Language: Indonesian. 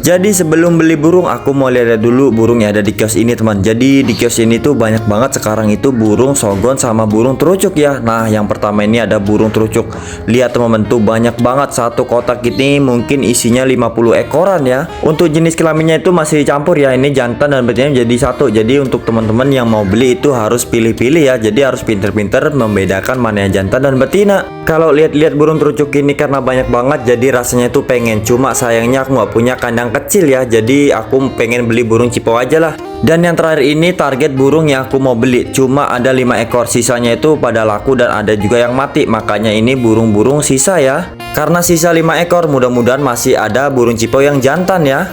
Jadi sebelum beli burung aku mau lihat dulu burung yang ada di kios ini teman. Jadi di kios ini tuh banyak banget sekarang itu burung sogon sama burung terucuk ya. Nah yang pertama ini ada burung terucuk. Lihat teman-teman tuh banyak banget, satu kotak ini mungkin isinya 50 ekoran ya. Untuk jenis kelaminnya itu masih campur ya, ini jantan dan betina jadi satu. Jadi untuk teman-teman yang mau beli itu harus pilih-pilih ya. Jadi harus pinter-pinter membedakan mana yang jantan dan betina. Kalau lihat-lihat burung terucuk ini karena banyak banget jadi rasanya tuh pengen, cuma sayangnya aku nggak punya kandang kecil ya, jadi aku pengen beli burung cipau aja lah. Dan yang terakhir ini target burung yang aku mau beli cuma ada 5 ekor, sisanya itu pada laku dan ada juga yang mati, makanya ini burung-burung sisa ya. Karena sisa 5 ekor, mudah-mudahan masih ada burung cipau yang jantan ya.